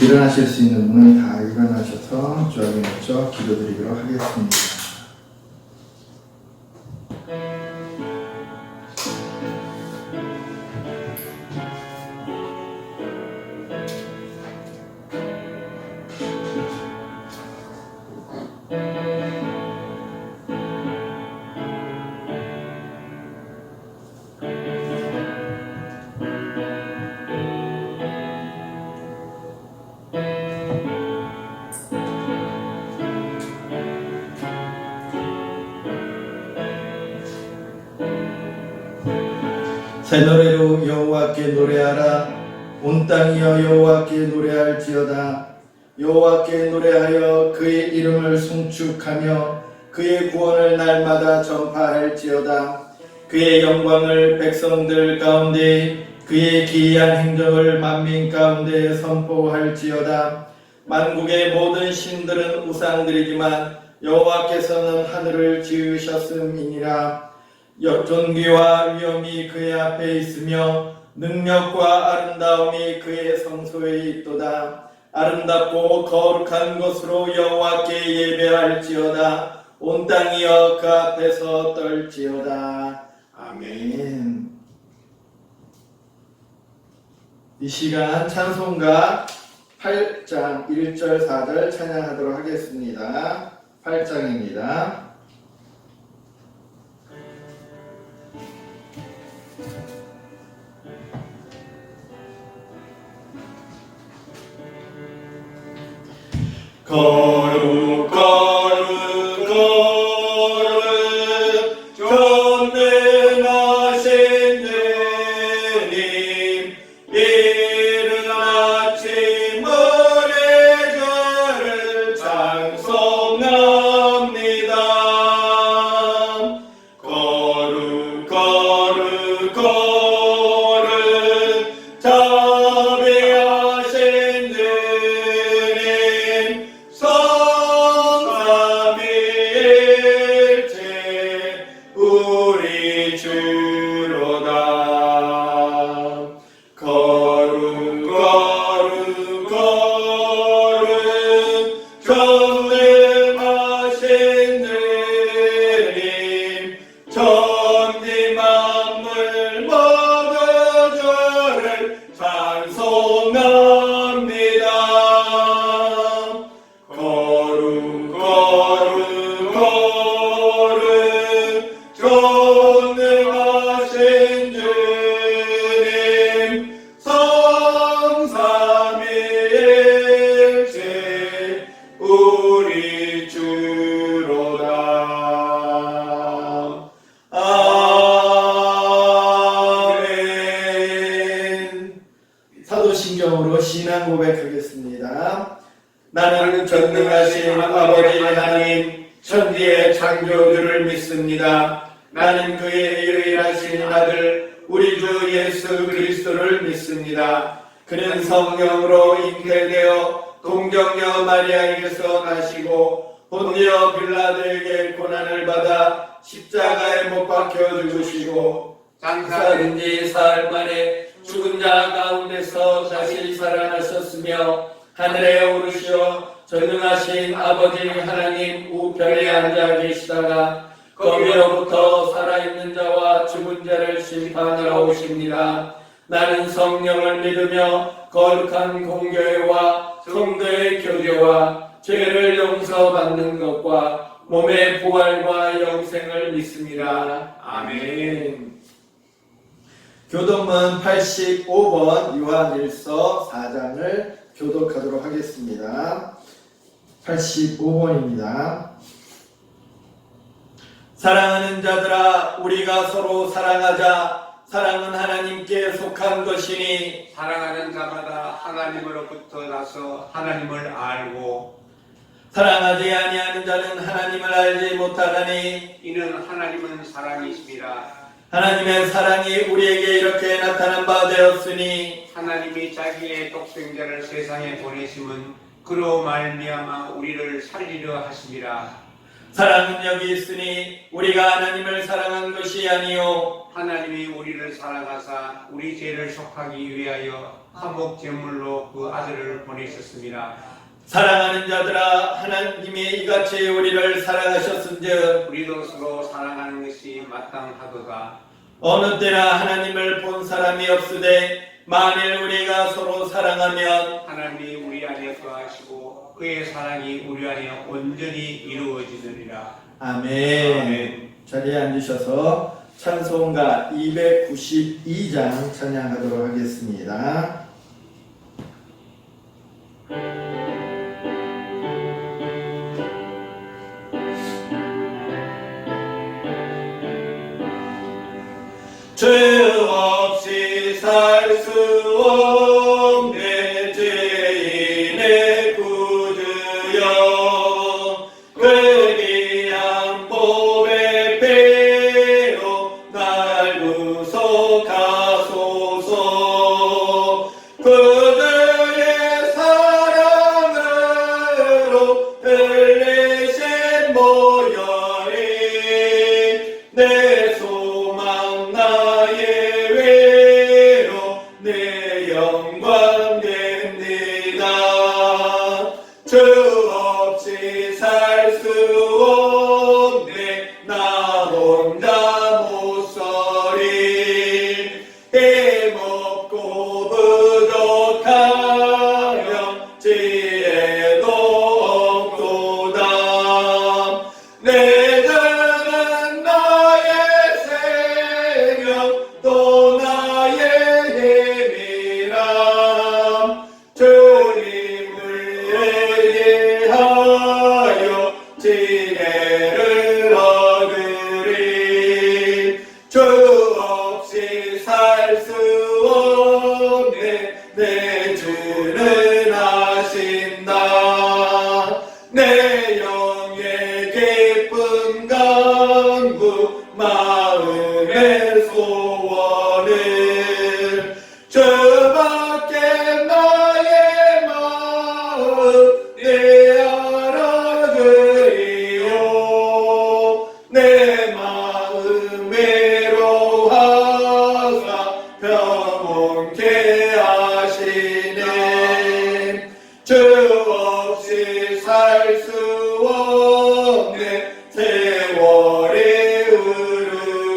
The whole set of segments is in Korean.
일어나실 수 있는 분은 다 일어나셔서 주 앞에 먼저 기도드리도록 하겠습니다. 새 노래로 여호와께 노래하라. 온 땅이여 여호와께 노래할지어다. 여호와께 노래하여 그의 이름을 송축하며 그의 구원을 날마다 전파할지어다. 그의 영광을 백성들 가운데 그의 기이한 행적을 만민 가운데 선포할지어다. 만국의 모든 신들은 우상들이지만 여호와께서는 하늘을 지으셨음이니라. 존귀와 위엄이 그의 앞에 있으며 능력과 아름다움이 그의 성소에 있도다. 아름답고 거룩한 곳으로 여호와께 예배할지어다. 온 땅이여 그 앞에서 떨지어다. 아멘. 이 시간 찬송가 8장 1절 4절 찬양하도록 하겠습니다. 8장입니다. 거룩 거룩 거룩 전능하신 주님 이른 아침 은혜절을 찬송합니다. 거룩 거룩 거룩 자비하신 주님 성삼위일체 우리 주로다. 거룩 거룩 거룩 전능하신 주님 천지 만물 모두 주를 찬송합니다. 거룩 거룩 거룩 전능하신 주님 성삼위일체 우리 주로다. 아멘. 사도신경으로 신앙 고백하겠습니다. 나는 전능하신 아버지 하나님 천지의 창조주를 믿습니다. 나는 그의 유일하신 아들 우리 주 예수 그리스도를 믿습니다. 그는 성령으로 잉태되어 동정녀 마리아에게서 나시고 본디오 빌라도에게 고난을 받아 십자가에 못 박혀 죽으시고 장사된 지 사흘 만에 죽은 자 가운데서 다시 살아나셨으며 하늘에 오르시어 전능하신 아버지 하나님 우편에 앉아 계시다가 거기로부터 살아있는 자와 죽은 자를 심판하러 오십니다. 나는 성령을 믿으며 거룩한 공교회와 성도의 교제와 죄를 용서받는 것과 몸의 부활과 영생을 믿습니다. 아멘. 교독문 85번 요한일서 4장을 교독하도록 하겠습니다. 85번입니다. 사랑하는 자들아 우리가 서로 사랑하자. 사랑은 하나님께 속한 것이니 사랑하는 자마다 하나님으로부터 나서 하나님을 알고 사랑하지 아니하는 자는 하나님을 알지 못하나니 이는 하나님은 사랑이심이라. 하나님의 사랑이 우리에게 이렇게 나타난 바 되었으니 하나님이 자기의 독생자를 세상에 보내심은 그로 말미암아 우리를 살리려 하심이라. 사랑은 여기 있으니 우리가 하나님을 사랑한 것이 아니요 하나님이 우리를 사랑하사 우리 죄를 속하기 위하여 화목 제물로 그 아들을 보내셨습니다. 사랑하는 자들아, 하나님이 이같이 우리를 사랑하셨은즉 우리도 서로 사랑하는 것이 마땅하도다. 어느 때나 하나님을 본 사람이 없으되 만일 우리가 서로 사랑하면 하나님이 우리 안에 거하시고 그의 사랑이 우리 안에 온전히 이루어지느니라. 아멘. 자리에 앉으셔서 찬송가 292장 찬양하도록 하겠습니다. 죄 없이 살 수 없네 죄인의 구주여 그 귀한 보배 배로 날 구속하소서 그들의 사랑으로 흘리신 모여리 내 소망 나의 외로 내 영광 됩니다. 주 없이 살 수 없네 나 혼자 못 서리 힘없고 부족하여 지혜도 없도다. 내 주는 나의 생명 또 나의 힘이라 주님을 예하여 지혜를 얻으리. 주 없이 살 수 없네 내 주는 아신다. 내 영의 기쁜 간구 마음의 소원을 주밖에 나의 마음 내 알아주리요. 내 마음 외로하사 평온케 하시네. 주 없이 살 수 없네 세월이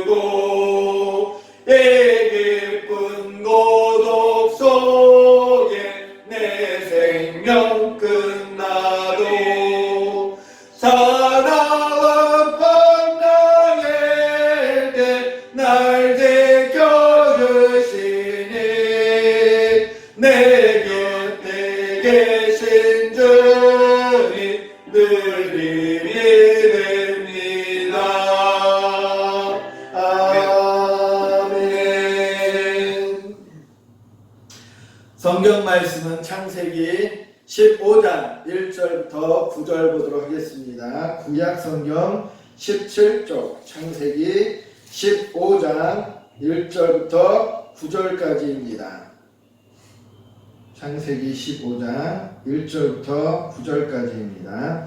흐르고 이 깊은 고독 속에 내 생명 끝나도 사나운 풍랑일 때 날 지켜주시니 내 곁에 계신 주님 늘 힘이 됩니다. 아멘. 성경 말씀은 창세기 15장 1절부터 9절 보도록 하겠습니다. 구약 성경 17쪽 창세기 15장 1절부터 9절까지입니다. 창세기 15장 1절부터 9절까지입니다.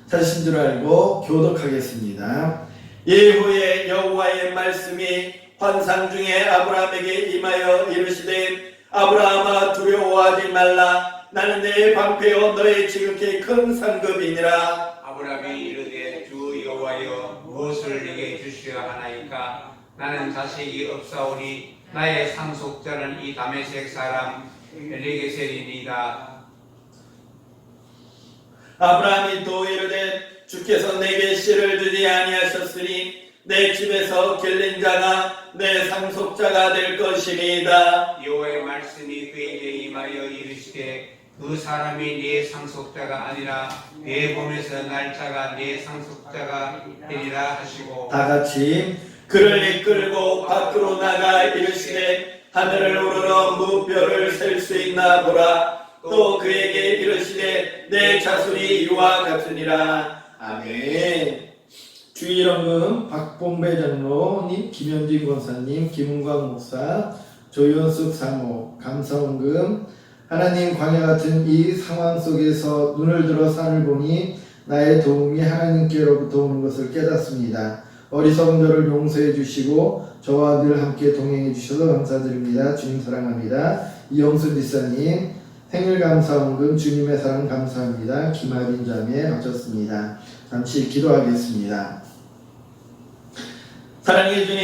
찾으신 줄 알고 교독하겠습니다. 이후에 여호와의 말씀이 환상 중에 아브라함에게 임하여 이르시되 아브라함아 두려워하지 말라 나는 내 방패요 너의 지극히 큰 상급이니라. 아브라함이 이르되 주 여호와여 무엇을 내게 주시려 하나이까? 나는 자식이 없사오니 나의 상속자는 이 다메섹 사람 엘리게셀이니이다. 아브라함이 또 이르되 주께서 내게 씨를 주지 아니하셨으니 내 집에서 길린 자가 내 상속자가 될 것이니이다. 여호와의 말씀이 그에게 임하여 이르시되 그 사람이 네 상속자가 아니라 내 몸에서 날짜가 네 상속자가 되리라 하시고 다 같이 그를 이끌고 밖으로 나가 이르시되 하늘을 우러러 무뼈를 셀 수 있나 보라. 또 그에게 이르시되 내 자손이 이와 같으니라. 아멘. 주일원금 박봉배 장로님, 김현진 권사님, 김은광 목사, 조연숙 사모, 감사원금. 하나님 광야 같은 이 상황 속에서 눈을 들어 산을 보니 나의 도움이 하나님께로부터 오는 것을 깨닫습니다. 어리석은 저를 용서해 주시고 저와 늘 함께 동행해 주셔서 감사드립니다. 주님 사랑합니다. 이영순 지사님 생일 감사원금 주님의 사랑 감사합니다. 김아린 자매 바쳤습니다. 잠시 기도하겠습니다. 사랑의 주님,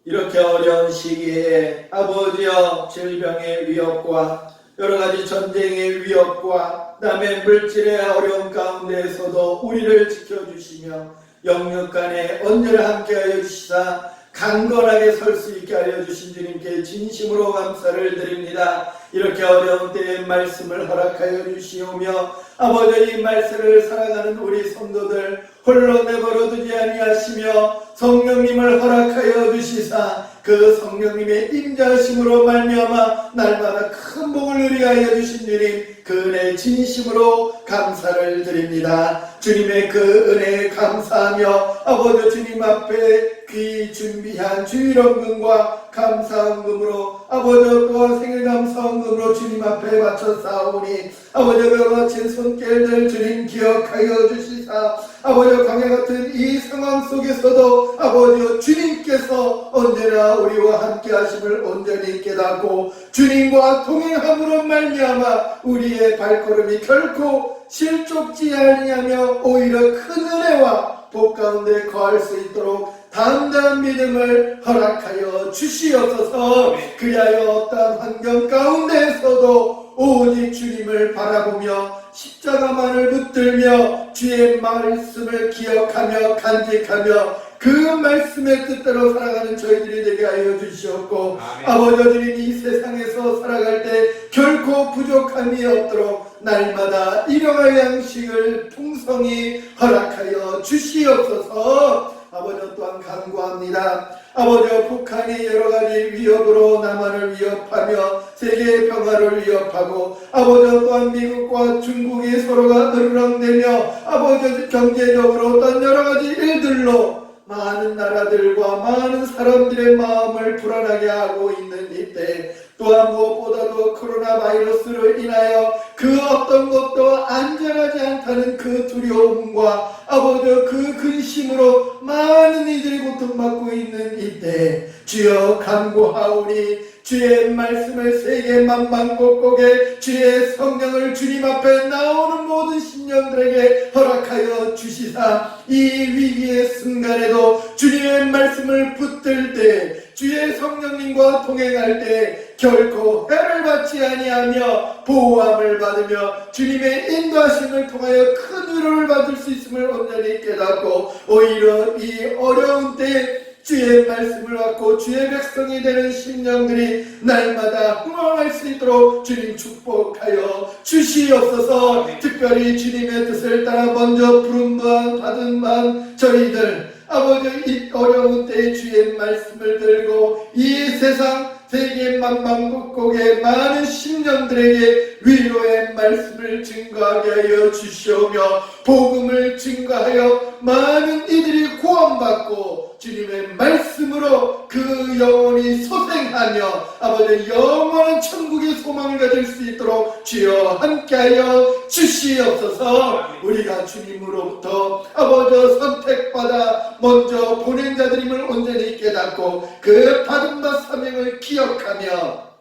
이렇게 어려운 시기에 아버지여 질병의 위협과 여러가지 전쟁의 위협과 남의 물질의 어려움 가운데에서도 우리를 지켜주시며 영육간에 언제나 함께하여 주시사 강건하게 설 수 있게 하여 주신 주님께 진심으로 감사를 드립니다. 이렇게 어려운 때에 말씀을 허락하여 주시오며 아버지 이 말씀을 살아가는 우리 성도들 홀로 내버려 두지 아니하시며 성령님을 허락하여 주시사 그 성령님의 임자심으로 말미암아 날마다 큰 복을 누리게 하여 주신 주님 그 은혜 진심으로 감사를 드립니다. 주님의 그 은혜에 감사하며 아버지 주님 앞에 귀 준비한 주일원금과 감사원금으로 아버지 또한 생일 감사원금으로 주님 앞에 바쳐 싸우니 아버지 여러가지 손길들 주님 기억하여 주시사 아버지 광야 같은 이 상황 속에서도 아버지 주님께서 언제나 우리와 함께 하심을 온전히 깨닫고 주님과 동행함으로 말미암아 우리의 발걸음이 결코 실족지 아니하며 오히려 큰 은혜와 복 가운데 거할 수 있도록 담대한 믿음을 허락하여 주시옵소서. 그리하여 어떠한 환경 가운데에서도 오직 주님을 바라보며 십자가만을 붙들며 주의 말씀을 기억하며 간직하며 그 말씀의 뜻대로 살아가는 저희들이 되게 하여 주시옵고 아버지 주님 이 세상에서 살아갈 때 결코 부족함이 없도록 날마다 일용할 양식을 풍성히 허락하여 주시옵소서. 아버지 또한 간구합니다. 아버지 북한이 여러가지 위협으로 남한을 위협하며 세계의 평화를 위협하고 아버지 또한 미국과 중국이 서로가 으르렁대며 아버지 경제적으로 어떤 여러가지 일들로 많은 나라들과 많은 사람들의 마음을 불안하게 하고 있는 이때 또한 무엇보다도 코로나 바이러스로 인하여 그 어떤 것도 안전하지 않다는 그 두려움과 아버지 그 근심으로 많은 이들이 고통받고 있는 이때 주여 간구하오니 주의 말씀을 세계 만방곡곡에 주의 성령을 주님 앞에 나오는 모든 신령들에게 허락하여 주시사 이 위기의 순간에도 주님의 말씀을 붙들 때 주의 성령님과 동행할 때 결코 해를 받지 아니하며 보호함을 받으며 주님의 인도하심을 통하여 큰 위로를 받을 수 있음을 온전히 깨닫고 오히려 이 어려운 때에 주의 말씀을 받고 주의 백성이 되는 심령들이 날마다 흥황할 수 있도록 주님 축복하여 주시옵소서. 특별히 주님의 뜻을 따라 먼저 부름만 받은 만 저희들 아버지 이 어려운 때에 주의 말씀을 들고 이 세상 세계 만방곡곡의 많은 심령들에게 위로의 말씀을 증거하게 하여 주시오며 복음을 증거하여 많은 이들이 구원받고 주님의 말씀으로 그 영혼이 소생하며 아버지 영원한 천국의 소망을 가질 수 있도록 주여 함께하여 주시옵소서. 우리가 주님으로부터 아버지 선택받아 먼저 보낸 자들임을 온전히 깨닫고 그 받은 바 사명을 기억하며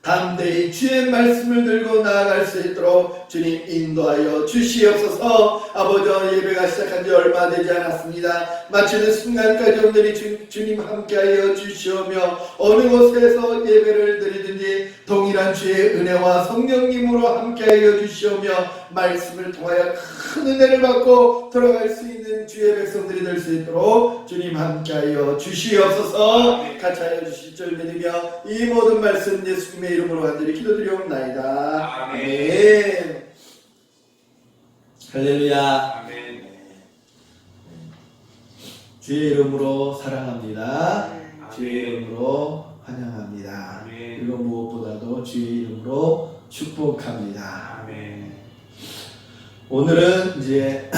담대히 주의 말씀을 들고 나아갈 수 있도록 주님 인도하여 주시옵소서. 아버지 예배가 시작한 지 얼마 되지 않았습니다. 마치는 순간까지 오늘이 주님 함께하여 주시오며 어느 곳에서 예배를 드리든지 동일한 주의 은혜와 성령님으로 함께하여 주시오며 말씀을 통하여 큰 은혜를 받고 들어갈 수 있는 주의 백성들이 될 수 있도록 주님 함께하여 주시옵소서. 같이 하여 주실 줄 믿으며 이 모든 말씀 예수님의 이름으로 간절히 기도드리옵나이다. 아멘. 할렐루야. 아멘. 주의 이름으로 사랑합니다. 주의 아멘. 이름으로 환영합니다. 아멘. 그리고 무엇보다도 주의 이름으로 축복합니다. 아멘. 오늘은 이제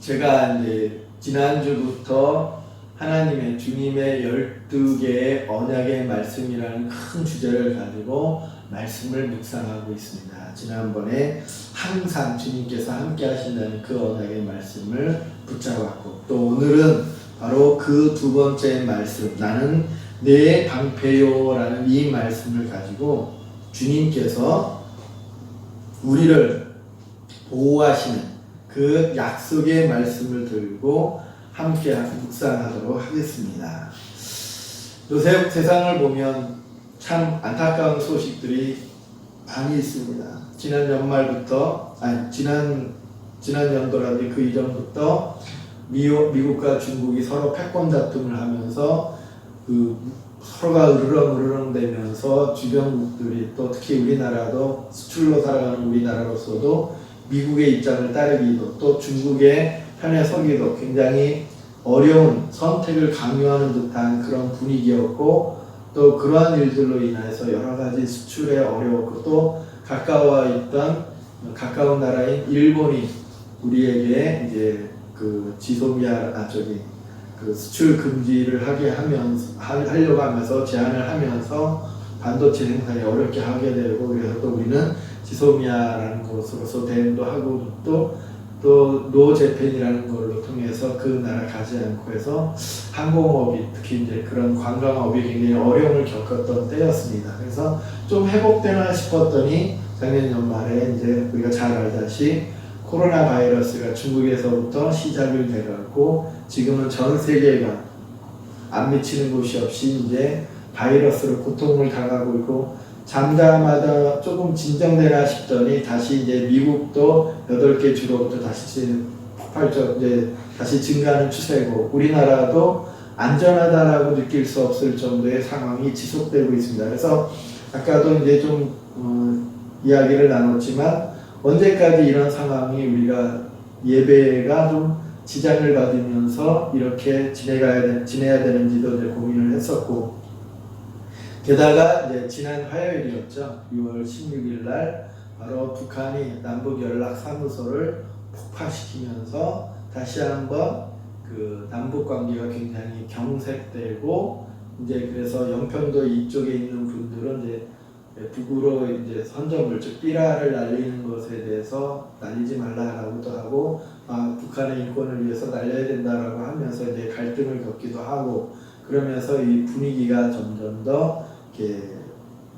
제가 이제 지난주부터 하나님의 주님의 12개의 언약의 말씀이라는 큰 주제를 가지고 말씀을 묵상하고 있습니다. 지난번에 항상 주님께서 함께 하신다는 그 언약의 말씀을 붙잡았고, 또 오늘은 바로 그 두 번째 말씀, 나는 내 방패요라는 이 말씀을 가지고 주님께서 우리를 보호하시는 그 약속의 말씀을 들고 함께 묵상하도록 하겠습니다. 요새 세상을 보면 참 안타까운 소식들이 많이 있습니다. 지난 연말부터, 지난 연도라든지 그 이전부터 미국과 중국이 서로 패권 다툼을 하면서 서로가 으르렁 대면서 주변국들이, 또 특히 우리나라도 수출로 살아가는 우리나라로서도 미국의 입장을 따르기도, 또 중국의 편에 서기도 굉장히 어려운 선택을 강요하는 듯한 그런 분위기였고, 또 그러한 일들로 인해서 여러 가지 수출에 어려웠고, 또 가까운 나라인 일본이 우리에게 이제 그 그 수출 금지를 하려고 하면서 제한을 하면서 반도체 생산이 어렵게 하게 되고, 그래서 또 우리는 지소미아라는 곳으로서 대응도 하고, 또 노재팬이라는 걸로 통해서 그 나라 가지 않고 해서 항공업이, 특히 이제 그런 관광업이 굉장히 어려움을 겪었던 때였습니다. 그래서 좀 회복되나 싶었더니 작년 연말에 이제 우리가 잘 알다시피 코로나 바이러스가 중국에서부터 시작을 돼갖고 지금은 전 세계가 안 미치는 곳이 없이 이제 바이러스로 고통을 당하고 있고, 잠자마자 조금 진정되나 싶더니 다시 이제 미국도 8개 주로부터 다시 폭발적 이제 다시 증가하는 추세고, 우리나라도 안전하다라고 느낄 수 없을 정도의 상황이 지속되고 있습니다. 그래서 아까도 이제 좀 이야기를 나눴지만, 언제까지 이런 상황이 우리가 예배가 좀 지장을 받으면서 이렇게 지내야 되는지도 이제 고민을 했었고, 게다가 이제 지난 화요일이었죠. 6월 16일 날 바로 북한이 남북 연락 사무소를 폭파시키면서 다시 한번 그 남북 관계가 굉장히 경색되고, 이제 그래서 영평도 이쪽에 있는 분들은 이제 북으로 이제 선전물, 즉 삐라를 날리는 것에 대해서 날리지 말라라고도 하고, 북한의 인권을 위해서 날려야 된다라고 하면서 이제 갈등을 겪기도 하고, 그러면서 이 분위기가 점점 더 이렇게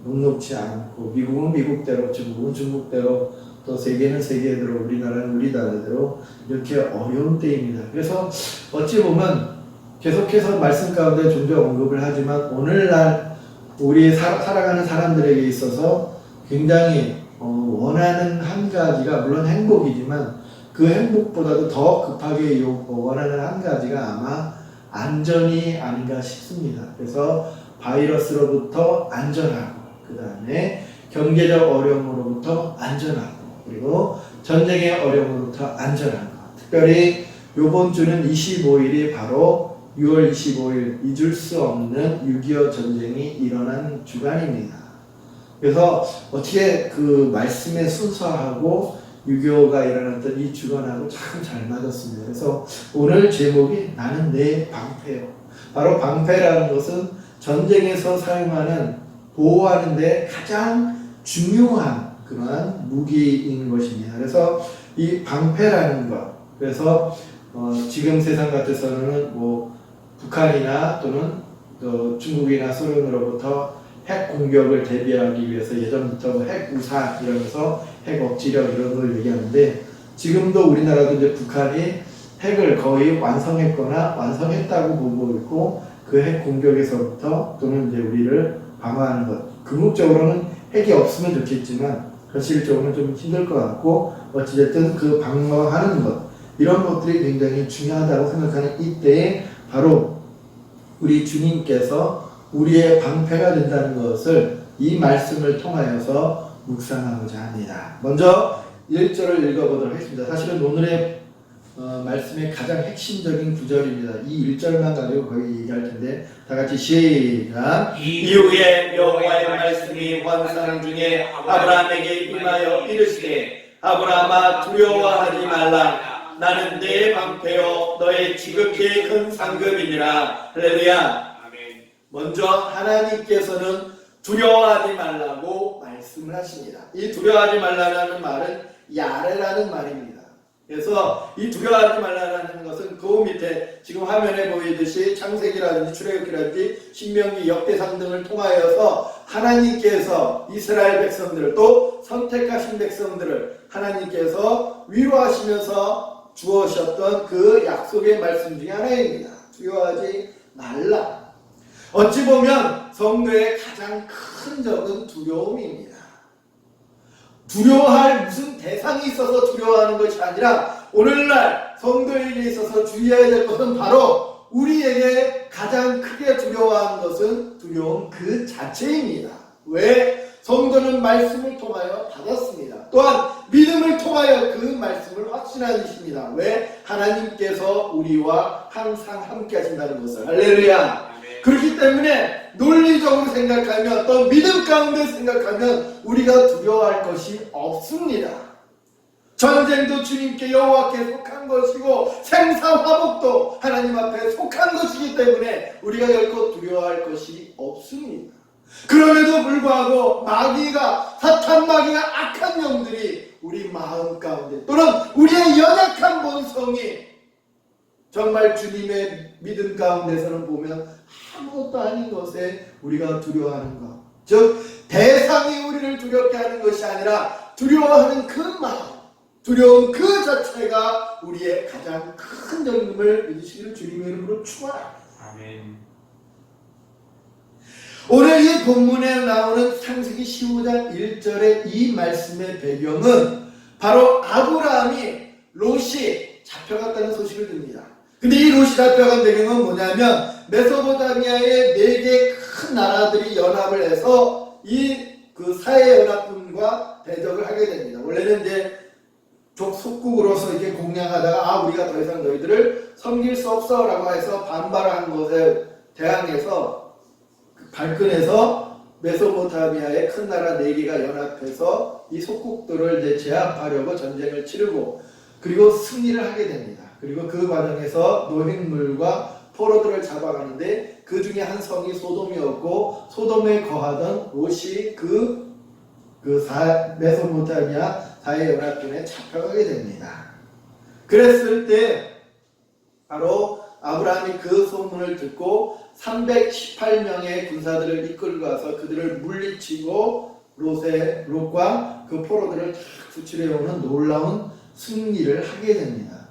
녹록지 않고, 미국은 미국대로, 중국은 중국대로, 또 세계는 세계대로, 우리나라는 우리나라대로 이렇게 어려운 때입니다. 그래서 어찌 보면 계속해서 말씀 가운데 종종 언급을 하지만, 오늘날 우리 살아가는 사람들에게 있어서 굉장히 원하는 한 가지가, 물론 행복이지만 그 행복보다도 더 급하게 원하는 한 가지가 아마 안전이 아닌가 싶습니다. 그래서 바이러스로부터 안전하고, 그 다음에 경제적 어려움으로부터 안전하고, 그리고 전쟁의 어려움으로부터 안전하고, 특별히 이번 주는 25일이 바로 6월 25일 잊을 수 없는 6.25 전쟁이 일어난 주간입니다. 그래서 어떻게 그 말씀의 순서하고 6.25가 일어났던 이 주간하고 참 잘 맞았습니다. 그래서 오늘 제목이 나는 내 방패요. 바로 방패라는 것은 전쟁에서 사용하는, 보호하는 데 가장 중요한 그러한 무기인 것입니다. 그래서 이 방패라는 것, 그래서 지금 세상 같아서는 북한이나 또는 또 중국이나 소련으로부터 핵 공격을 대비하기 위해서 예전부터 핵 우산 이러면서 핵 억지력 이런 걸 얘기하는데, 지금도 우리나라도 이제 북한이 핵을 거의 완성했거나 완성했다고 보고 있고, 그 핵 공격에서부터 또는 이제 우리를 방어하는 것, 궁극적으로는 핵이 없으면 좋겠지만 현실적으로는 좀 힘들 것 같고, 어찌됐든 그 방어하는 것, 이런 것들이 굉장히 중요하다고 생각하는 이때에 바로 우리 주님께서 우리의 방패가 된다는 것을 이 말씀을 통하여서 묵상하고자 합니다. 먼저 1절을 읽어보도록 하겠습니다. 사실은 오늘의 말씀의 가장 핵심적인 구절입니다. 이 1절만 가지고 거의 얘기할 텐데, 다 같이 시작. 이후에 여호와의 말씀이 환상 중에 아브라함에게 임하여 이르시되, 아브라함아 두려워하지 말라. 두려워하라. 나는 내 방패요 너의 지극히 큰 상급이니라. 할렐루야. 아멘. 먼저 하나님께서는 두려워하지 말라고 말씀을 하십니다. 이 두려워하지 말라는 말은 야레라는 말입니다. 그래서 이 두려워하지 말라는 것은 그 밑에 지금 화면에 보이듯이 창세기라든지 출애굽기라든지 신명기 역대상 등을 통하여서 하나님께서 이스라엘 백성들을 또 선택하신 백성들을 하나님께서 위로하시면서 주어셨던 그 약속의 말씀 중에 하나입니다. 두려워하지 말라. 어찌 보면 성도의 가장 큰 적은 두려움입니다. 두려워할 무슨 대상이 있어서 두려워하는 것이 아니라 오늘날 성도에게 있어서 주의해야 될 것은 바로 우리에게 가장 크게 두려워하는 것은 두려움 그 자체입니다. 왜? 성도는 말씀을 통하여 받았습니다. 또한 믿음을 통하여 그 말씀을 확신한 이십니다. 왜? 하나님께서 우리와 항상 함께 하신다는 것을. 할렐루야. 그렇기 때문에 논리적으로 생각하면 또 믿음 가운데 생각하면 우리가 두려워할 것이 없습니다. 전쟁도 주님께 여호와께 속한 것이고 생사화복도 하나님 앞에 속한 것이기 때문에 우리가 결코 두려워할 것이 없습니다. 그럼에도 불구하고 마귀가 사탄 마귀가 악한 영들이 우리 마음 가운데 또는 우리의 연약한 본성이 정말 주님의 믿음 가운데서는 보면 아무것도 아닌 것에 우리가 두려워하는 것, 즉 대상이 우리를 두렵게 하는 것이 아니라 두려워하는 그 마음, 두려움 그 자체가 우리의 가장 큰 영임을 믿으시기를 주님의 이름으로 축원합니다. 아멘. 오늘 이 본문에 나오는 창세기 15장 1절의 이 말씀의 배경은 바로 아브라함이 롯이 잡혀갔다는 소식을 듣니다. 근데 이 롯이 잡혀간 배경은 뭐냐면 메소포타미아의 4개 큰 나라들이 연합을 해서 그 사해연합군과 대적을 하게 됩니다. 원래는 이제 속국으로서 이렇게 공략하다가 우리가 더 이상 너희들을 섬길 수 없어 라고 해서 반발한 것에 대항해서 발끈해서 메소포타미아의 큰 나라 4개가 연합해서 이 속국들을 이제 제압하려고 전쟁을 치르고 그리고 승리를 하게 됩니다. 그리고 그 과정에서 노획물과 포로들을 잡아가는데 그 중에 한 성이 소돔이었고 소돔에 거하던 롯이 메소포타미아 사해연합군에 잡혀가게 됩니다. 그랬을 때 바로 아브라함이 그 소문을 듣고 318명의 군사들을 이끌고 가서 그들을 물리치고 롯과 그 포로들을 다 구출해오는 놀라운 승리를 하게 됩니다.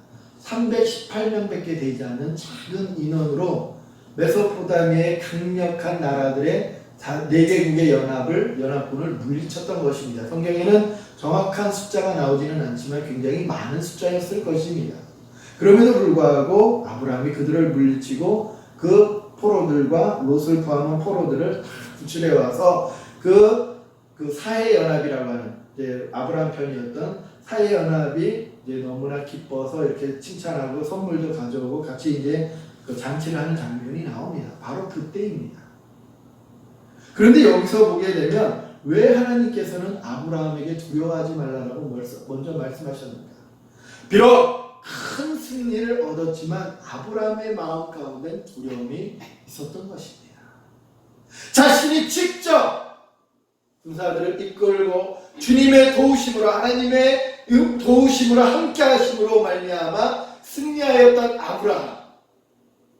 318명밖에 되지 않은 작은 인원으로 메소포타미아의 강력한 나라들의 4개국의 연합군을 물리쳤던 것입니다. 성경에는 정확한 숫자가 나오지는 않지만 굉장히 많은 숫자였을 것입니다. 그럼에도 불구하고 아브라함이 그들을 물리치고 그 포로들과 롯을 포함한 포로들을 다 구출해 와서 그 사해연합이라고 하는 이제 아브라함 편이었던 사해연합이 이제 너무나 기뻐서 이렇게 칭찬하고 선물도 가져오고 같이 이제 그 잔치를 하는 장면이 나옵니다. 바로 그때입니다. 그런데 여기서 보게 되면 왜 하나님께서는 아브라함에게 두려워하지 말라고 먼저 말씀하셨는가? 비록 큰 승리를 얻었지만 아브라함의 마음 가운데 두려움이 있었던 것입니다. 자신이 직접 군사들을 이끌고 주님의 도우심으로 하나님의 도우심으로 함께 하심으로 말미암아 승리하였던 아브라함,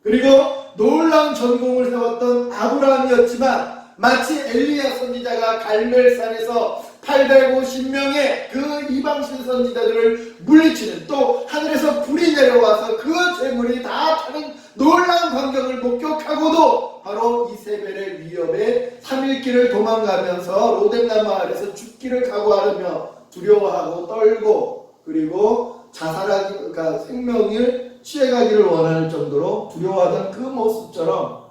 그리고 놀라운 전공을 세웠던 아브라함이었지만 마치 엘리야 선지자가 갈멜산에서 850명의 그 이방신 선지자들을 물리치는, 또 하늘에서 불이 내려와서 그 재물이 다 타는 놀라운 광경을 목격하고도 바로 이세벨의 위협에 3일길을 도망가면서 로뎀나무 아래서 죽기를 각오하며 두려워하고 떨고 그리고 자살하기, 그러니까 생명을 취해가기를 원할 정도로 두려워하던 그 모습처럼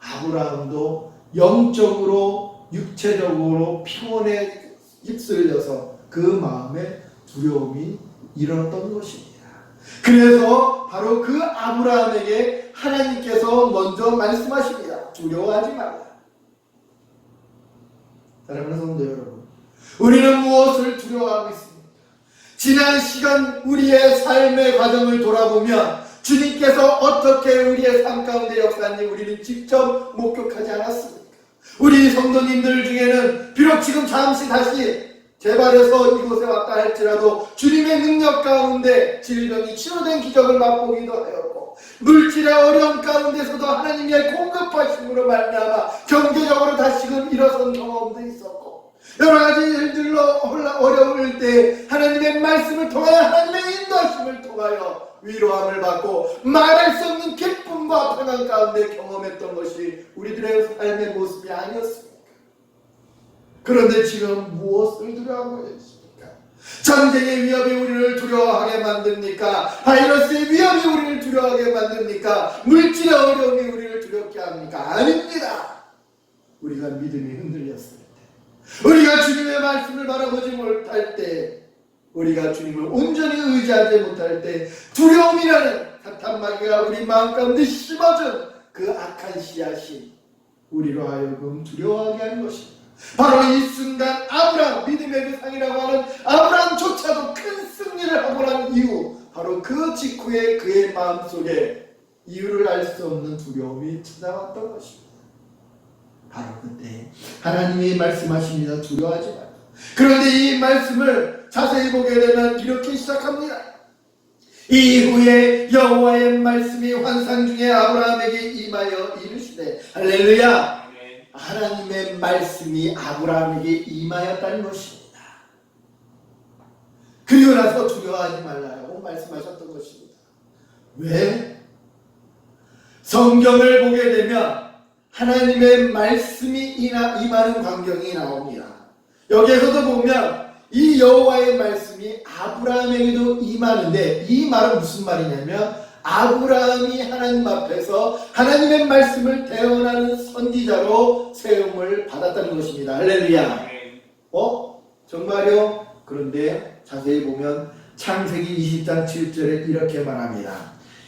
아브라함도 영적으로 육체적으로 피곤에 휩쓸려서 그 마음에 두려움이 일어났던 것입니다. 그래서 바로 그 아브라함에게 하나님께서 먼저 말씀하십니다. 두려워하지 말라. 사랑하는 성도 여러분, 우리는 무엇을 두려워하고 있습니까? 지난 시간 우리의 삶의 과정을 돌아보면 주님께서 어떻게 우리의 삶 가운데 역사한지 우리는 직접 목격하지 않았습니까? 우리 성도님들 중에는 비록 지금 잠시 다시 재발해서 이곳에 왔다 할지라도 주님의 능력 가운데 질병이 치료된 기적을 맛보기도 하였고, 물질의 어려움 가운데서도 하나님의 공급하심으로 말미암아 경제적으로 다시금 일어선 경험도 있었고, 여러 가지 일들로 어려울 때 하나님의 말씀을 통하여 하나님의 인도하심을 통하여 위로함을 받고 말할 수 없는 기쁨과 평안 가운데 경험했던 것이 우리들의 삶의 모습이 아니었습니까? 그런데 지금 무엇을 두려워하고 있습니까? 전쟁의 위협이 우리를 두려워하게 만듭니까? 바이러스의 위협이 우리를 두려워하게 만듭니까? 물질의 어려움이 우리를 두렵게 합니까? 아닙니다. 우리가 믿음이 흔들렸을 때, 우리가 주님의 말씀을 바라보지 못할 때, 우리가 주님을 온전히 의지하지 못할 때 두려움이라는 사탄마귀가 우리 마음 가운데 심어준 그 악한 씨앗이 우리로 하여금 두려워하게 하는 것입니다. 바로 이 순간 아브라함, 믿음의 그 상이라고 하는 아브라함조차도 큰 승리를 하고 난 이후, 바로 그 직후에 그의 마음속에 이유를 알 수 없는 두려움이 찾아왔던 것입니다. 바로 그때 하나님이 말씀하십니다. 두려워하지 말라. 그런데 이 말씀을 자세히 보게 되면 이렇게 시작합니다. 이후에 여호와의 말씀이 환상 중에 아브라함에게 임하여 이르시되, 할렐루야. 하나님의 말씀이 아브라함에게 임하였다는 것입니다. 그리고 나서 두려워하지 말라고 말씀하셨던 것입니다. 왜? 성경을 보게 되면 하나님의 말씀이 임하는 광경이 나옵니다. 여기에서도 보면 이 여호와의 말씀이 아브라함에게도 임하는데, 이 말은 무슨 말이냐면 아브라함이 하나님 앞에서 하나님의 말씀을 대언하는 선지자로 세움을 받았다는 것입니다. 할렐루야. 정말요? 그런데 자세히 보면 창세기 20장 7절에 이렇게 말합니다.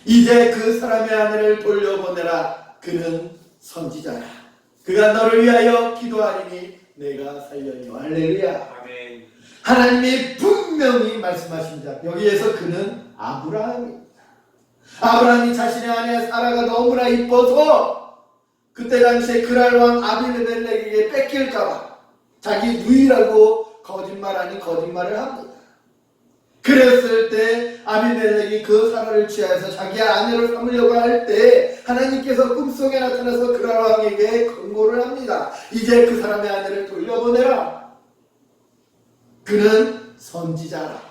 이제 그 사람의 아내를 돌려보내라. 그는 선지자라. 그가 너를 위하여 기도하리니 내가 살려니와. 할렐루야. 아멘. 하나님이 분명히 말씀하십니다. 여기에서 그는 아브라함입니다. 아브라함이 자신의 아내 사라가 너무나 이뻐서 그때 당시에 그랄 왕 아비멜렉에게 뺏길까봐 자기 누이라고 거짓말 아닌 거짓말을 합니다. 그랬을 때 아비멜렉이 그 사라를 취하여서 자기 아내를 삼으려고 할 때 하나님께서 꿈속에 나타나서 그랄 왕에게 권고를 합니다. 이제 그 사람의 아내를 돌려보내라. 그는 선지자라.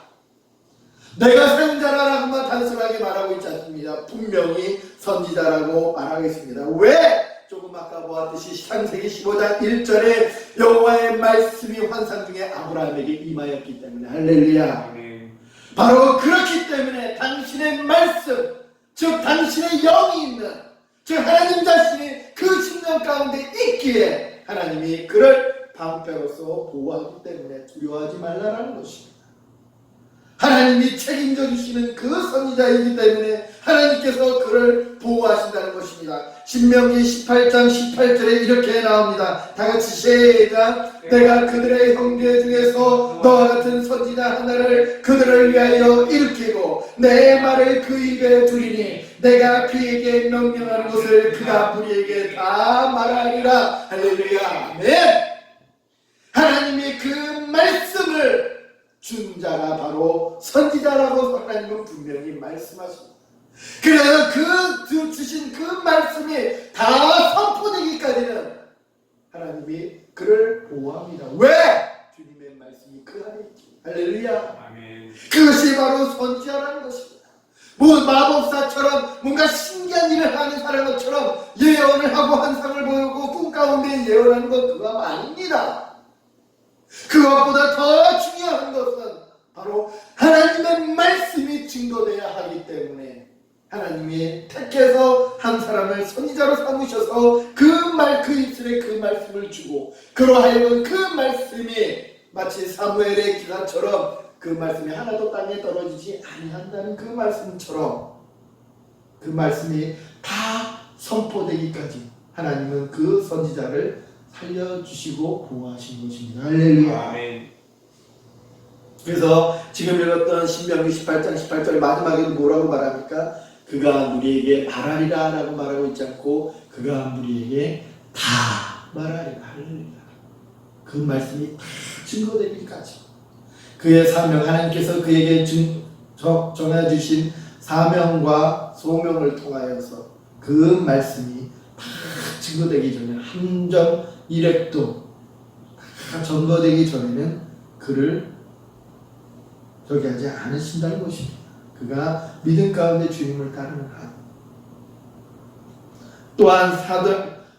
내가 사용자라고만 단순하게 말하고 있지 않습니다. 분명히 선지자라고 말하겠습니다. 왜? 조금 아까 보았듯이 창세기 15장 1절에 여호와의 말씀이 환상 중에 아브라함에게 임하였기 때문에. 할렐루야. 아멘. 바로 그렇기 때문에 당신의 말씀, 즉 당신의 영이 있는, 즉 하나님 자신이 그 심령 가운데 있기에 하나님이 그를 방패로서 보호하기 때문에 두려워하지 말라라는 것입니다. 하나님이 책임져 주시는 그 선지자이기 때문에 하나님께서 그를 보호하신다는 것입니다. 신명기 18장 18절에 이렇게 나옵니다. 다같이 시작. 내가 그들의 형제 중에서 너와 같은 선지자 하나를 그들을 위하여 일으키고 내 말을 그 입에 두리니 내가 그에게 명령하는 것을 그가 무리에게 다 말하리라. 할렐루야. 아멘. 하나님이 그 말씀을 준 자가 바로 선지자라고 하나님은 분명히 말씀하십니다. 그래서 그 주신 그 말씀이 다 선포되기까지는 하나님이 그를 보호합니다. 왜? 주님의 말씀이 그 안에 있기. 할렐루야. 아멘. 그것이 바로 선지자라는 것입니다. 뭐 마법사처럼 뭔가 신기한 일을 하는 사람처럼 예언을 하고 환상을 보이고 꿈 가운데 예언하는 것 그거 아닙니다. 그것보다 더 중요한 것은 바로 하나님의 말씀이 증거되어야 하기 때문에 하나님이 택해서 한 사람을 선지자로 삼으셔서 그 입술에 그 말씀을 주고 그러하여금 그 말씀이 마치 사무엘의 기사처럼 그 말씀이 하나도 땅에 떨어지지 아니한다는 그 말씀처럼 그 말씀이 다 선포되기까지 하나님은 그 선지자를 살려주시고 보호하신 것입니다. 할렐루야. 아멘. 그래서 지금 읽었던 신명기 18장 18절 마지막에도 뭐라고 말합니까? 그가 무리에게 말하리라 라고 말하고 있지 않고 그가 무리에게 다 말하리라. 할렐루야. 그 말씀이 다 증거되기까지 그의 사명, 하나님께서 그에게 정해주신 사명과 소명을 통하여서 그 말씀이 다 증거되기 전에 한 점 일획도 다 증거되기 전에는 그를 저기 하지 않으신다는 것입니다. 그가 믿음 가운데 주님을 따르는 한 또한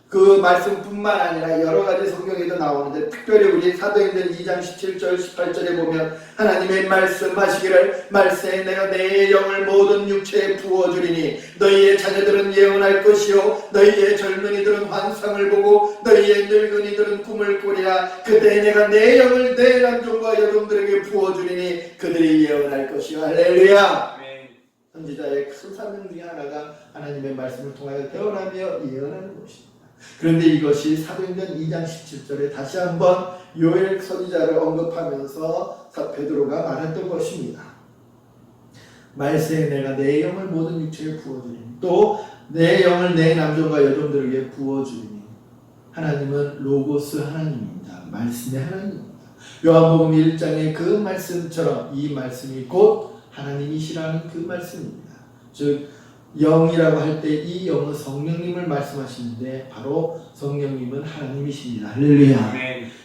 그 말씀뿐만 아니라 여러 가지 성경에도 나오는데 특별히 우리 사도행전 2장 17절 18절에 보면 하나님의 말씀하시기를 말세에 내가 내 영을 모든 육체에 부어주리니 너희의 자녀들은 예언할 것이요 너희의 젊은이들은 환상을 보고 너희의 늙은이들은 꿈을 꾸리라. 그때 내가 내 영을 내 남종과 여종들에게 부어주리니 그들이 예언할 것이요. 할렐루야. 선지자의 큰 사명 중에 하나가 하나님의 말씀을 통하여 태어나며 예언하는 것입니다. 그런데 이것이 사도행전 2장 17절에 다시 한번 요엘 선지자를 언급하면서 베드로가 말했던 것입니다. 말세에 내가 내 영을 모든 육체에 부어주리니 또 내 영을 내 남종과 여종들에게 부어주리니 하나님은 로고스 하나님입니다. 말씀의 하나님입니다. 요한복음 1장의 그 말씀처럼 이 말씀이 곧 하나님이시라는 그 말씀입니다. 즉 영이라고 할 때 이 영은 성령님을 말씀하시는데 바로 성령님은 하나님이십니다. 할렐루야.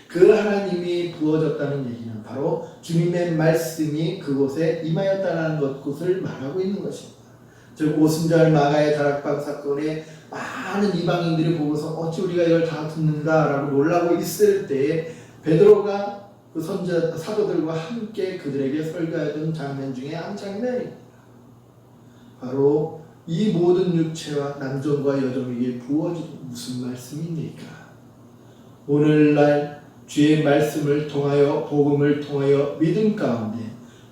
그 하나님이 부어졌다는 얘기는 바로 주님의 말씀이 그곳에 임하였다는 것을 말하고 있는 것입니다. 즉 오순절 마가의 다락방 사건에 많은 이방인들이 보고서 어찌 우리가 이걸 다 듣는가라고 놀라고 있을 때 베드로가 그 선지자 사도들과 함께 그들에게 설교하던 장면 중에 한 장면입니다. 바로 이 모든 육체와 남종과 여종에게 부어진 무슨 말씀입니까? 오늘날 주의 말씀을 통하여 복음을 통하여 믿음 가운데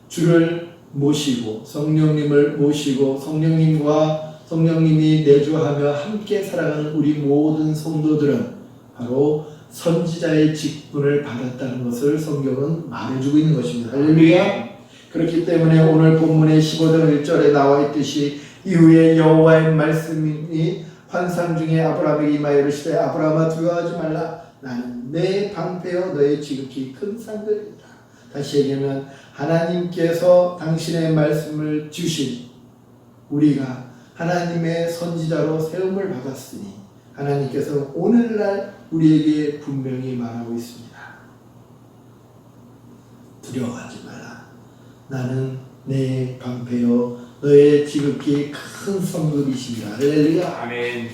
주를 모시고 성령님을 모시고 성령님이 내주하며 함께 살아가는 우리 모든 성도들은 바로 선지자의 직분을 받았다는 것을 성경은 말해주고 있는 것입니다. 할렐루야. 그렇기 때문에 오늘 본문의 15절 1절에 나와 있듯이 이후에 여호와의 말씀이 환상 중에 아브라함에게 임하여 이르시되 아브라함아 두려워하지 말라 나는 내 방패여 너의 지극히 큰 상들이다. 다시 얘기하면 하나님께서 당신의 말씀을 주신 우리가 하나님의 선지자로 세움을 받았으니 하나님께서 오늘날 우리에게 분명히 말하고 있습니다. 두려워하지 마라. 나는 내 방패요 너의 지극히 큰 성급이십니다. 할렐루야. 아멘.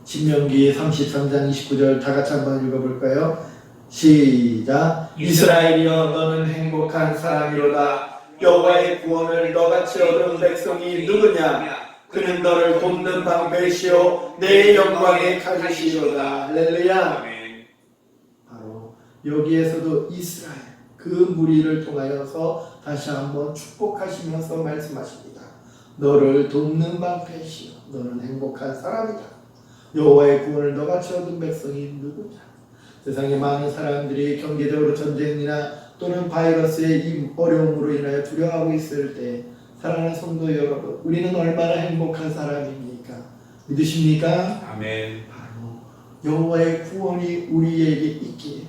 신명기 33장 29절 다 같이 한번 읽어볼까요? 시작. 이스라엘이여 너는 행복한 사람이로다. 여호와의 구원을 너같이 얻은 백성이 누구냐? 그는 너를 돕는 방패시오 내 영광의 가지시로다. 할렐루야. 아멘. 바로 여기에서도 이스라엘 그 무리를 통하여서 다시 한번 축복하시면서 말씀하십니다. 너를 돕는 방패시오 너는 행복한 사람이다. 여호와의 구원을 너같이 얻은 백성이 누구냐? 세상에 많은 사람들이 경제적으로 전쟁이나 또는 바이러스의 이 어려움으로 인하여 두려워하고 있을 때 사랑하는 성도 여러분, 우리는 얼마나 행복한 사람입니까? 믿으십니까? 아멘. 바로 여호와의 구원이 우리에게 있기에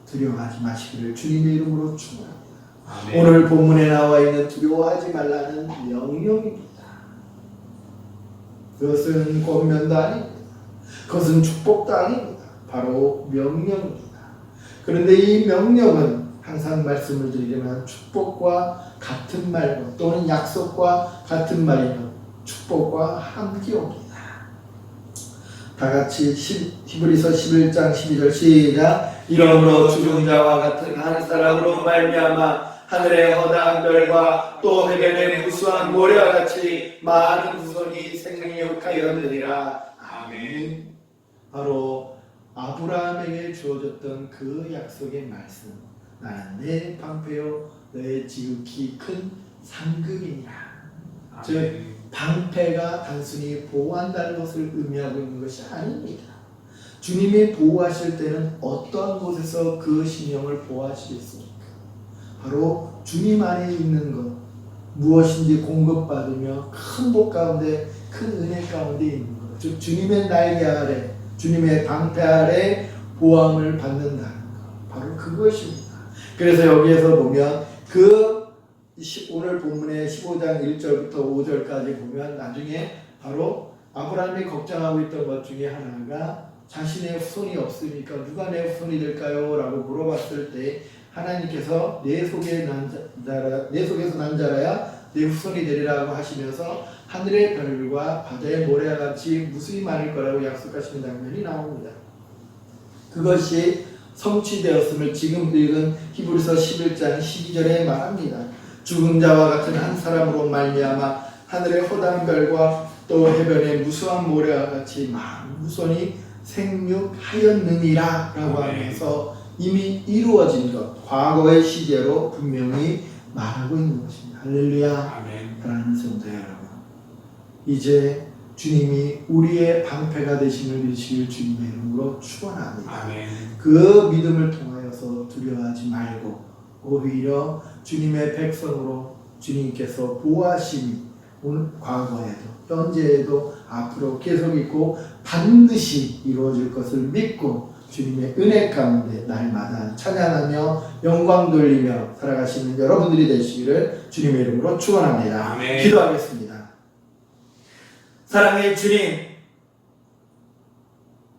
두려워하지 마시기를 주님의 이름으로 축원합니다. 아멘. 오늘 본문에 나와 있는 두려워하지 말라는 명령입니다. 그것은 권면도 아닙니다. 그것은 축복도 아닙니다. 바로 명령입니다. 그런데 이 명령은 항상 말씀을 드리지만 축복과 같은 말과 또는 약속과 같은 말이면 축복과 함께 옵니다. 다 같이 히브리서 11장 12절 시작. 이러므로 죽은 자와 같은 한 사람으로 말미암아 하늘의 허다한 별과 또 해변의 무수한 모래와 같이 많은 후손이 생육하였느니라. 아멘. 바로 아브라함에게 주어졌던 그 약속의 말씀. 나는 내 방패요 너의 지극히 큰 상급이니라. 즉 방패가 단순히 보호한다는 것을 의미하고 있는 것이 아닙니다. 주님이 보호하실 때는 어떠한 곳에서 그 신령을 보호하시겠습니까? 바로 주님 안에 있는 것, 무엇인지 공급받으며 큰 복 가운데, 큰 은혜 가운데 있는 것, 즉 주님의 날개 아래, 주님의 방패 아래 보함을 받는다는 것, 바로 그것입니다. 그래서 여기에서 보면 오늘 본문의 15장 1절부터 5절까지 보면 나중에 바로 아브라함이 걱정하고 있던 것 중에 하나가 자신의 후손이 없으니까 누가 내 후손이 될까요? 라고 물어봤을 때 하나님께서 내 속에서 난 자라야 내 후손이 되리라고 하시면서 하늘의 별과 바다의 모래와 같이 무수히 많을 거라고 약속하시는 장면이 나옵니다. 그것이 성취되었음을 지금 읽은 히브리서 11장 12절에 말합니다. 죽은 자와 같은 한 사람으로 말미암아 하늘의 허다한 별과 또 해변의 무수한 모래와 같이 많은 후손이 생육하였느니라 라고 하면서 이미 이루어진 것, 과거의 시제로 분명히 말하고 있는 것입니다. 할렐루야. 사랑하는 성도 여러분, 이제 주님이 우리의 방패가 되심을 믿으시길 주님의 이름으로 축원합니다. 그 믿음을 통하여서 두려워하지 말고 오히려 주님의 백성으로 주님께서 보호하심이 오늘 과거에도 현재에도 앞으로 계속 있고 반드시 이루어질 것을 믿고 주님의 은혜 가운데 날마다 찬양하며 영광 돌리며 살아가시는 여러분들이 되시기를 주님의 이름으로 축원합니다. 기도하겠습니다. 사랑의 주님,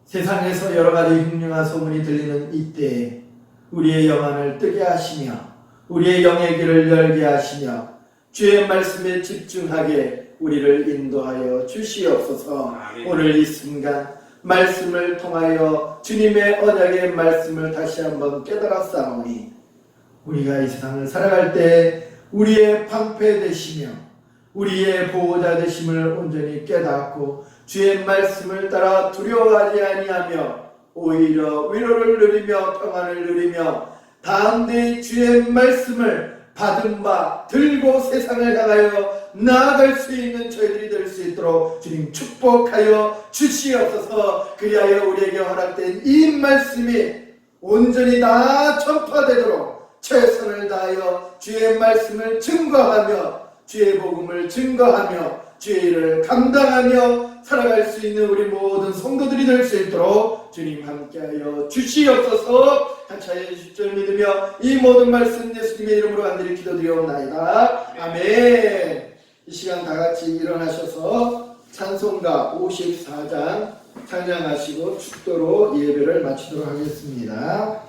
세상에서 여러 가지 흉흉한 소문이 들리는 이때에 우리의 영안을 뜨게 하시며 우리의 영의 귀를 열게 하시며 주의 말씀에 집중하게 우리를 인도하여 주시옵소서. 오늘 이 순간 말씀을 통하여 주님의 언약의 말씀을 다시 한번 깨달았사오니 우리가 이 세상을 살아갈 때 우리의 방패 되시며 우리의 보호자 되심을 온전히 깨닫고 주의 말씀을 따라 두려워하지 아니하며 오히려 위로를 누리며 평안을 누리며 담대히 주의 말씀을 받은 바 들고 세상을 향하여 나아갈 수 있는 저희들이 될 수 있도록 주님 축복하여 주시옵소서. 그리하여 우리에게 허락된 이 말씀이 온전히 다 전파되도록 최선을 다하여 주의 말씀을 증거하며 주의 복음을 증거하며 주의 일을 감당하며 살아갈 수 있는 우리 모든 성도들이 될 수 있도록 주님 함께하여 주시옵소서. 감사해 주실 줄 믿으며 이 모든 말씀 예수님의 이름으로 간절히 기도드리옵나이다. 아멘. 이 시간 다 같이 일어나셔서 찬송가 54장 찬양하시고 축도로 예배를 마치도록 하겠습니다.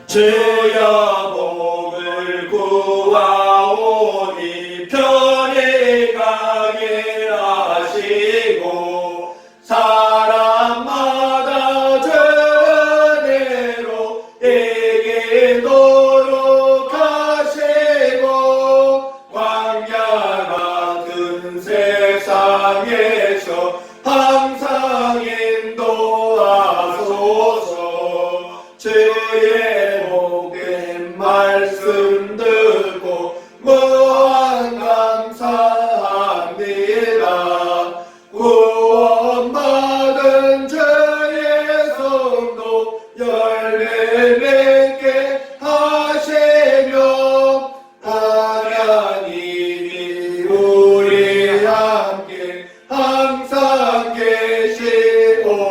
주여 복을 구하오니 편히 가게 하시고 사람마다 죄대로 이기도록 하시고 광야 같은 세상에서 항상 인도하소서. 주의 말씀 듣고 무한 감사합니다. 구원받은 죄의 성도 열매 맺게 하시며 하나님이 우리 함께 항상 계시옵소서.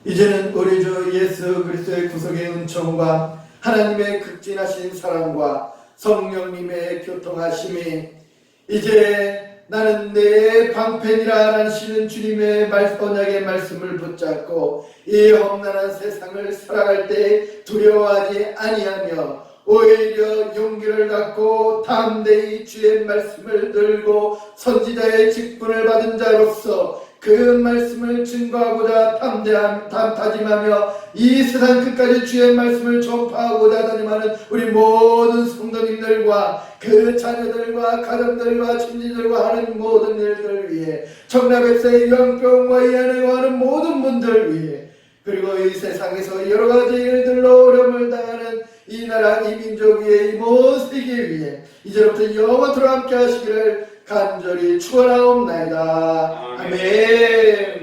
이제는 우리 주 예수 그리스도의 구속의 은총과 하나님의 극진하신 사랑과 성령님의 교통하심이 이제 나는 내 방패니라 하시는 주님의 언약의 말씀을 붙잡고 이 험난한 세상을 살아갈 때 두려워하지 아니하며 오히려 용기를 갖고 담대히 주의 말씀을 들고 선지자의 직분을 받은 자로서 그 말씀을 증거하고자 다짐하며 이 세상 끝까지 주의 말씀을 전파하고자 다짐하는 우리 모든 성도님들과 그 자녀들과 가정들과 친지들과 하는 모든 일들 위해 청라백사의 영병과 이 안에 거하는 모든 분들 위해 그리고 이 세상에서 여러 가지 일들로 어려움을 당하는 이 나라 이 민족 위에 이 모든 세계 위에 이제부터 영원토록 함께 하시기를 간절히 축원하옵나이다. 아멘.